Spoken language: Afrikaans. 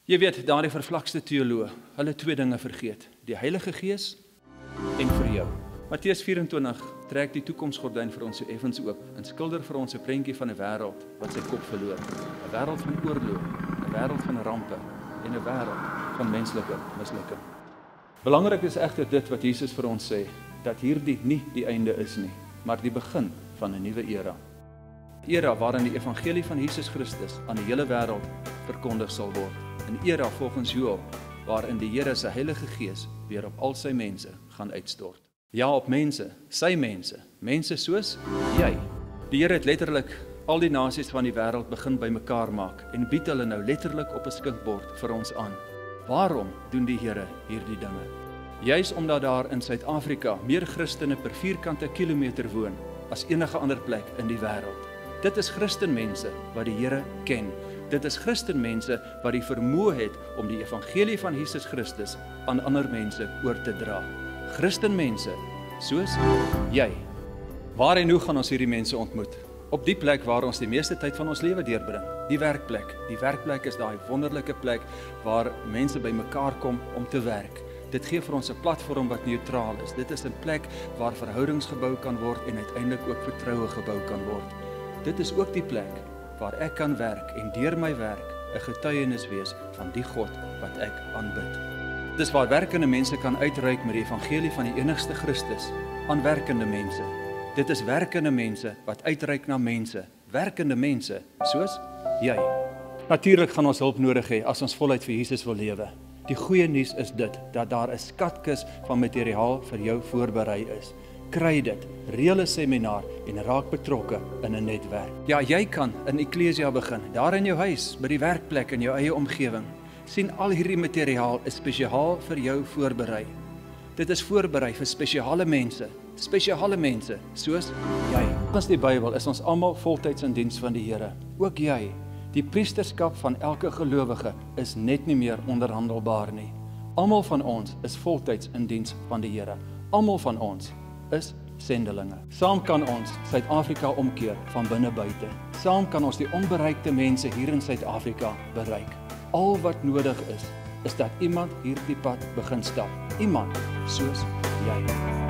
Jy weet, daardie vervlakste teoloë, hulle twee dinge vergeet, die Heilige Gees en vir jou. Matteus 24 trek die toekomsgordyn vir ons so effens oop en skilder vir ons 'n prentjie van 'n wêreld wat sy kop verloor. 'n Wêreld van oorlog, 'n wêreld van rampe en 'n wêreld van menslike mislukking. Belangrik is egter dit wat Jesus vir ons sê, dat hierdie nie die einde is nie, maar die begin van 'n nuwe era. Era waarin die evangelie van Jesus Christus aan die hele wêreld verkondig sal word. 'n Era volgens Joël, waarin die Here se Heilige Gees weer op al sy mense gaan uitstort. Ja, op mense, sy mense, mense soos jy. Die Here het letterlik al die nasies van die wêreld begin bymekaar maak en bied hulle nou letterlik op 'n skinkbord vir ons aan. Waarom doen die Here hierdie dinge? Juis omdat daar in Suid-Afrika meer Christene per vierkante kilometer woon as enige ander plek in die wêreld. Dit is Christenmense wat die Here ken. Dit is Christenmense wat die vermoë het om die evangelie van Jesus Christus aan ander mense oor te dra. Christenmense soos jy. Waar en hoe gaan ons hierdie mense ontmoet? Op die plek waar ons die meeste tyd van ons lewe deurbring, die werkplek. Die werkplek is daai wonderlike plek waar mense bymekaar kom om te werk. Dit gee vir ons 'n platform wat neutraal is. Dit is 'n plek waar verhoudings gebou kan word en uiteindelik ook vertroue gebou kan word. Dit is ook die plek waar ek kan werk en deur my werk 'n getuienis wees van die God wat ek aanbid. Dis waar werkende mense kan uitreik met die evangelie van die enigste Christus aan werkende mense. Dit is werkende mense wat uitreik na mense, werkende mense soos jy. Natuurlik gaan ons hulp nodig hê as ons voluit vir Jesus wil lewe. Die goeie nuus is dit, dat daar 'n skatkis van materiaal vir jou voorberei is. Kry dit, reël 'n seminar en raak betrokke in 'n netwerk. Ja, jy kan in Eklesia begin, daar in jou huis, by die werkplek in jou eie omgewing. Sien, al hierdie materiaal is spesiaal vir jou voorberei. Dit is voorberei vir spesiale mense, soos jy. Volgens die Bybel is ons almal voltyds in diens van die Here, ook jy. Die priesterskap van elke gelowige is net nie meer onderhandelbaar nie. Almal van ons is voltyds in diens van die Here. Almal van ons is sendelinge. Saam kan ons Suid-Afrika omkeer van binne buite. Saam kan ons die onbereikte mense hier in Suid-Afrika bereik. Al wat nodig is dat iemand hierdie pad begin stap. Iemand soos jy.